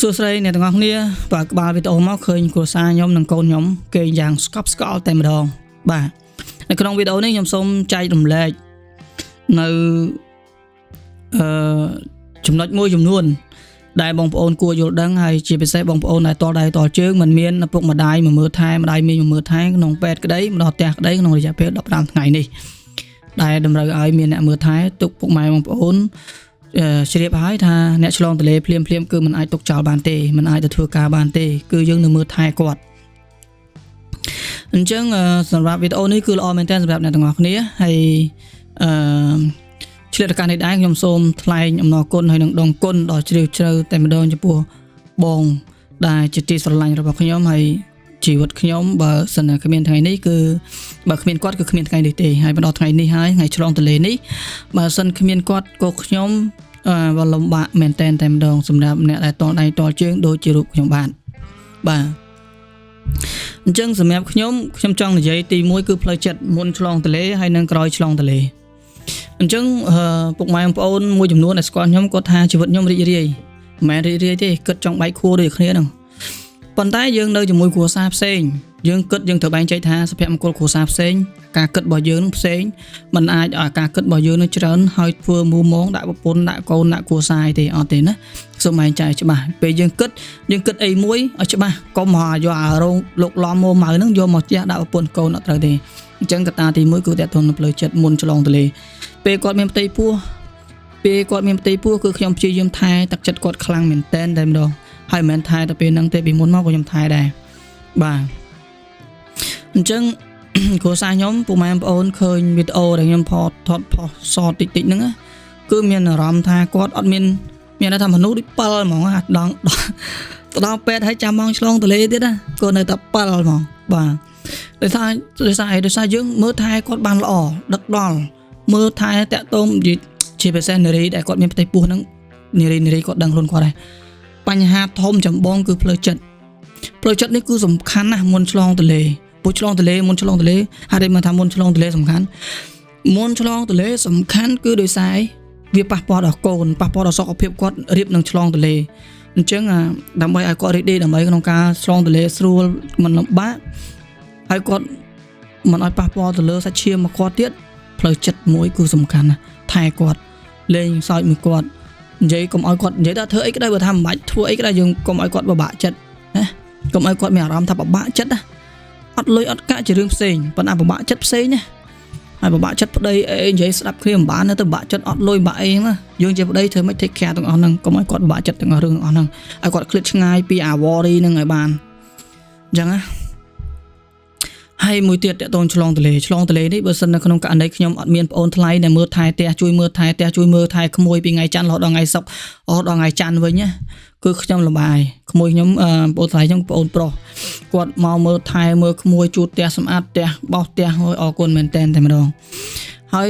សួស្តីអ្នកទាំងអស់គ្នាបាទក្បាលវីដេអូមកឃើញគ្រួសារខ្ញុំនិងកូនខ្ញុំគេយ៉ាងស្កប់ស្កល់តែម្ដងបាទនៅក្នុងវីដេអូនេះខ្ញុំសូមចែករំលែកនៅចំណុចមួយចំនួនដែលបងប្អូនគួរយល់ដឹងហើយជាពិសេសបងប្អូនដែលតដៃតជើងមិនមានឪពុកម្ដាយមកមើលថែម្ដាយមីងមកមើលថែក្នុងពេទ្យក្តីម្ដងផ្ទះក្តីក្នុងរយៈពេល15ថ្ងៃនេះដែលតម្រូវឲ្យមានអ្នកមើលថែទុកពុកម៉ែបងប្អូនជ្រាបហើយថាអ្នកឆ្លងទន្លេភ្លាមគឺមិនអាចទុកចោលបានទេមិនអាចទៅធ្វើការបានទេគឺយើងនៅមើលថែគាត់អញ្ចឹងសម្រាប់វីដេអូនេះគឺល្អមែនទែនសម្រាប់អ្នកទាំងអស់គ្នាហើយឆ្លៀតឱកាសនេះដែរខ្ញុំសូមថ្លែងអំណរគុណហើយនឹងដងគុណដល់ជ្រាលជ្រៅតែម្ដងចំពោះបងដែលជាទីស្រឡាញ់របស់ខ្ញុំហើយជីវិតខ្ញុំបើសិនគ្មានថ្ងៃនេះគឺបើគ្មានគាត់គឺគ្មានថ្ងៃនេះទេហើយមកដល់ថ្ងៃនេះហើយថ្ងៃឆ្លងទន្លេនេះបើសិនគ្មានគាត់ក៏ខ្ញុំវល់លំបាកមែនតែម្ដងសម្រាប់អ្នកដែលតដៃតជើងដូចជារូបខ្ញុំបាទអញ្ចឹងសម្រាប់ខ្ញុំចង់និយាយទី1គឺផ្លូវចិត្តមុនឆ្លងទន្លេហើយនិងក្រោយឆ្លងទន្លេអញ្ចឹងពុកម៉ែបងប្អូនមួយចំនួនដែលស្គាល់ខ្ញុំគាត់ថាជីវិតខ្ញុំរីករាយមិនមែនរីករាយទេគិតចង់បែកខួរដូចគ្នាហ្នឹងប៉ុន្តែយើងនៅជាមួយគ្រួសារផ្សេងយើងគិតយើងត្រូវបែងចែកថាសុភមង្គលគ្រួសារផ្សេងការគិតរបស់យើងនឹងផ្សេងมันអាចឲ្យការគិតរបស់យើងនឹងច្រើនហើយធ្វើមូមងដាក់ប្រពន្ធដាក់កូនដាក់គ្រួសារទេអត់ទេណាសូមបែងចែកច្បាស់ពេលយើងគិតអីមួយឲ្យច្បាស់កុំមកយកអារោងលោកឡំមួម៉ៅហ្នឹងយកមកជះដាក់ប្រពន្ធកូនអត់ត្រូវទេអញ្ចឹងកត្តាទី1គឺតេតូននៅផ្លូវចិត្តមុនឆ្លងទន្លេពេលគាត់មានផ្ទៃពោះគឺខ្ញុំព្យាយាមថែទឹកចិត្តគាត់ខ្លាំងមែនតែម្ដងហើយមិនមែនថែតែពេលហ្នឹងទេពីមុនមកក៏ខ្ញុំថែដែរបាទអញ្ចឹងគ្រួសារខ្ញុំពុកម៉ែបងប្អូនឃើញវីដេអូដែលខ្ញុំថតផុសសតតិចហ្នឹងគឺមានអារម្មណ៍ថាគាត់អត់មានថាមនុស្សដូច7ហ្មងដល់ពេទ្យហើយចាំមកឆ្លងទន្លេទៀតណាគាត់នៅតែ7ហ្មងបាទដោយសារយើងមើលថែគាត់បានល្អដឹកដល់មើលថែតាក់ទងជាពិសេសនារីដែលគាត់មានផ្ទៃពោះហ្នឹងនារីគាត់ដឹងខ្លួនគាត់ដែរបញ្ហាធំចម្បងគឺផ្លូវចិត្តនេះគឺសំខាន់ណាស់មុនឆ្លងទន្លេមុនឆ្លងទន្លេហើយមកថាមុនឆ្លងទន្លេសំខាន់គឺដោយសារវាប៉ះពាល់ដល់កូនប៉ះពាល់ដល់សុខភាពគាត់រៀបនឹងឆ្លងទន្លេអញ្ចឹងដើម្បីឲ្យគាត់រីករាយដើម្បីក្នុងការឆ្លងទន្លេស្រួលមិនលំបាកហើយគាត់មិនឲ្យប៉ះពាល់ទៅលើសាច់ឈាមរបស់គាត់ទៀតផ្លូវចិត្តមួយគឺសំខាន់ណាស់ថែគាត់លេងសើចមួយគាត់និយាយកុំឲ្យគាត់និយាយថាធ្វើអីក៏ដោយបើថាមិនបាច់ធ្វើអីក៏ដោយយើងកុំឲ្យគាត់ពិបាកចិត្តណាកុំឲ្យគាត់មានអារម្មណ៍ថាពិបាកចិត្តណាអត់លុយអត់កាក់ជារឿងផ្សេងប៉ុន្តែពិបាកចិត្តផ្សេងណាហើយពិបាកចិត្តប្តីអីនិយាយស្ដាប់គ្នាមិនបានទៅពិបាកចិត្តអត់លុយបាក់អីណាយើងជាប្តីធ្វើមិន take care ទាំងអស់ហ្នឹងកុំឲ្យគាត់ពិបាកចិត្តទាំងអស់រឿងទាំងអស់ហ្នឹងឲ្យគាត់ឃ្លាតឆ្ងាយពីអា worry ហ្នឹងឲ្យបានអញ្ចឹងណាហើយមួយទៀតតកតូនឆ្លងទន្លេនេះបើសិននៅក្នុងករណីខ្ញុំអត់មានប្អូនថ្លៃដែលមើលថែផ្ទះជួយមើលថែក្មួយពីថ្ងៃច័ន្ទរហូតដល់ថ្ងៃសុក្ររហូតដល់ថ្ងៃច័ន្ទវិញណាគឺខ្ញុំលំបាយក្មួយខ្ញុំប្អូនថ្លៃខ្ញុំប្អូនប្រុសគាត់មកមើលថែមើលក្មួយជូតផ្ទះសម្អាតផ្ទះបោសផ្ទះអរគុណមែនតែម្ដងហើយ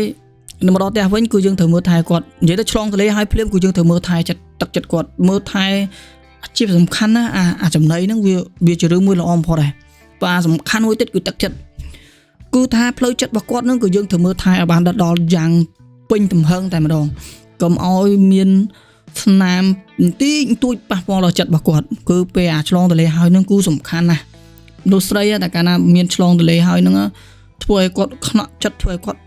នៅមកដល់ផ្ទះវិញគឺយើងត្រូវមើលថែគាត់និយាយទៅឆ្លងទន្លេហើយភ្លាមគឺយើងត្រូវមើលថែទឹកចិត្តគាត់មើលថែជាសំខាន់ណាអាចំណីហ្នឹងវាជារឿងមួយល្អបំផុតដែរបាទសំខាន់មួយទៀតគឺទឹកចិត្តគឺថាផ្លូវចិត្តរបស់គាត់នឹងគឺយើងត្រូវមើលថែឲ្យបានដល់យ៉ាងពេញទំហឹងតែម្ដងកុំឲ្យមានស្នាមបន្តិចបន្តួចប៉ះពាល់ដល់ចិត្តរបស់គាត់គឺពេលអាឆ្លងទន្លេហើយនឹងគឺសំខាន់ណាស់លោកស្រីតែកាលណាមានឆ្លងទន្លេហើយនឹងធ្វើឲ្យគាត់ខ្នក់ចិត្តធ្វើឲ្យគាត់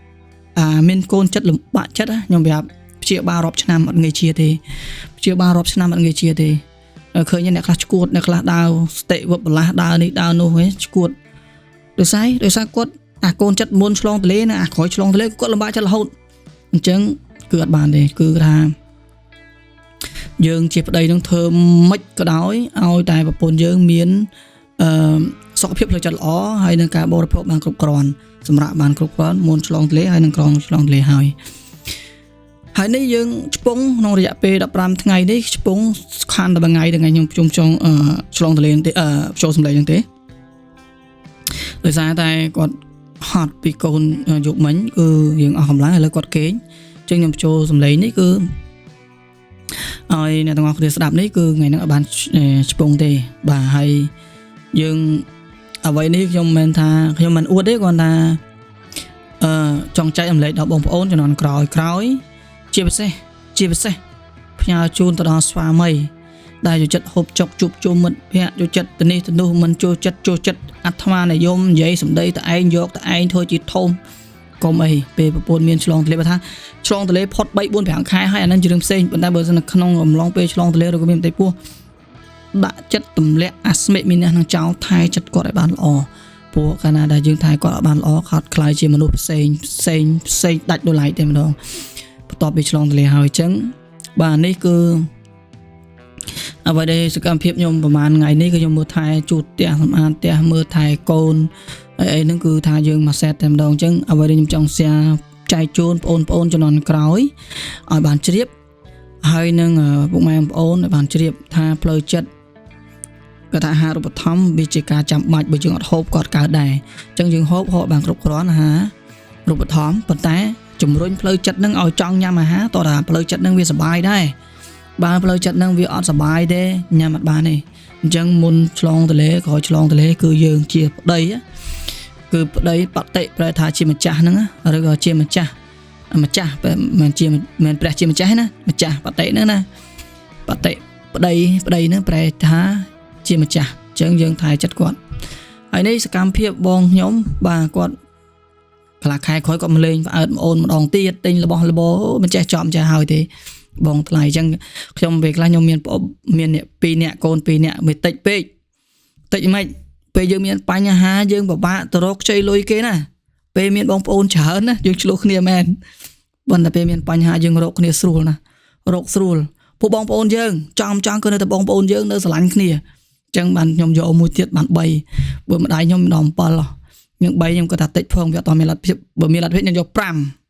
មានកូនចិត្តលំបាកចិត្តខ្ញុំប្រាប់ព្យាបាលរាប់ឆ្នាំអត់ងាយជាទេឃើញអ្នកខ្លះឈួតអ្នកខ្លះដើរស្តិវឹបបន្លាស់ដើរនេះដើរនោះហ៎ឈួតដោយសារគាត់អាកូនចិត្តមុនឆ្លងទន្លេណាអាក្រោយឆ្លងទន្លេគាត់លំបាកចិត្តរហូតអញ្ចឹងគឺអត់បានទេគឺថាយើងជាប្តីនឹងធ្វើម៉េចក៏ដោយឲ្យតែប្រពន្ធយើងមានសុខភាពផ្លូវចិត្តល្អហើយនឹងការបរិភោគបានគ្រប់គ្រាន់សម្រាប់បានគ្រប់គ្រាន់មុនឆ្លងទន្លេហើយនឹងក្រោយឆ្លងទន្លេហើយនេះយើងឆ្ពងក្នុងរយៈពេល15ថ្ងៃនេះឆ្ពងខានតែថ្ងៃខ្ញុំជុំចង់ឆ្លងទន្លេទេចូលសម្លេងហ្នឹងទេដោយសារតែគាត់ហត់ពីកូនយកមិញគឺយើងអស់កម្លាំងឥឡូវគាត់គេងអញ្ចឹងខ្ញុំចូលសម្លេងនេះគឺឲ្យអ្នកទាំងអស់គ្នាស្ដាប់នេះគឺថ្ងៃហ្នឹងអត់បានឆ្ពងទេបាទហើយយើងអ្វីនេះខ្ញុំមិនថាខ្ញុំមិនអួតទេគ្រាន់តែចង់ចែករំលែកដល់បងប្អូនជំនាន់ក្រោយជាពិសេសផ្ញើជូនទៅដល់ស្វាមី ដែលចូលចិត្តហូបចុកជួបជុំមិត្តភក្តិចូលចិត្តទៅនេះទៅនោះមិនចូលចិត្តអាត្មានិយមនិយាយសម្ដីតែឯងយកតែឯងធ្វើជាធំកុំអីពេលប្រពន្ធមានឆ្លងទលេបើថាឆ្លងទលេផុត3 4 5ខែហើយអានឹងជារឿងផ្សេងប៉ុន្តែបើសិនក្នុងអំឡុងពេលឆ្លងទលេឬក៏មានផ្ទៃពោះដាក់ចិត្តទម្លាក់អាស្មិមានអ្នកនឹងចោលថែចិត្តគាត់ឲ្យបានល្អព្រោះកាលណាដែលយើងថែគាត់ឲ្យបានល្អគាត់ខ្លាយជាមនុស្សផ្សេងដាច់ដោយឡែកតែម្ដងបន្ទាប់ពីឆ្លងទលេហើយអញ្ចឹងបាទនេះគឺអ្វីដែលសកម្មភាពខ្ញុំប្រហែលថ្ងៃនេះគឺខ្ញុំមើលថែជូតផ្ទះសម្អាតផ្ទះមើលថែកូនអីហ្នឹងគឺថាយើងមកសេតតែម្ដងអញ្ចឹងអ្វីដែលខ្ញុំចង់ចែកជូនបងប្អូនជំនាន់ក្រោយឲ្យបានជ្រាបហើយនឹងពុកម៉ែបងប្អូនឲ្យបានជ្រាបថាផ្លូវចិត្តគាត់ថាអាហារូបត្ថម្ភវាជាការចាំបាច់បើយើងអត់ហូបក៏កើតដែរអញ្ចឹងយើងហូបបានគ្រប់គ្រាន់អាហារូបត្ថម្ភប៉ុន្តែជំរុញផ្លូវចិត្តនឹងឲ្យចង់ញ៉ាំអាហារតើថាផ្លូវចិត្តនឹងវាសុបាយដែរបើផ្លូវចិត្តនឹងវាអត់សុបាយទេញ៉ាំអត់បានទេអញ្ចឹងមុនឆ្លងទលេក្រោយឆ្លងទលេគឺយើងជាប្តីគឺប្តីបតិប្រែថាជាម្ចាស់ហ្នឹងឬក៏ជាម្ចាស់មិនព្រះជាម្ចាស់ណាម្ចាស់បតិហ្នឹងណាបតិប្តីហ្នឹងប្រែថាជាម្ចាស់អញ្ចឹងយើងថែចិត្តគាត់ហើយនេះសកម្មភាពបងខ្ញុំបាទគាត់ខ្លះខែក្រោយគាត់មកលេងផ្អើតអូនម្ដងទៀតទិញរបស់របរមិនចេះចំចេះហើយទេបងថ្លៃអញ្ចឹងខ្ញុំពេលខ្លះខ្ញុំមានប្អូនមានអ្នក2នាក់កូន2នាក់មិនតិចពេកតិចមិនពេលយើងមានបញ្ហាយើងពិបាកទៅរកខ្ចីលុយគេណាពេលមានបងប្អូនច្រើនណាយើងឆ្លោះគ្នាមែនប៉ុន្តែពេលមានបញ្ហាយើងរកគ្នាស្រួលណារកស្រួលពួកបងប្អូនយើងចង់គឺនៅតែបងប្អូនយើងនៅស្រឡាញ់គ្នាអញ្ចឹងបានខ្ញុំយកមួយទៀតបាន3បើម្ដាយខ្ញុំដល់7ខ្ញុំ3ខ្ញុំគាត់ថាតិចផងវាអត់មានលទ្ធភាពបើមានលទ្ធភាពខ្ញុំយក5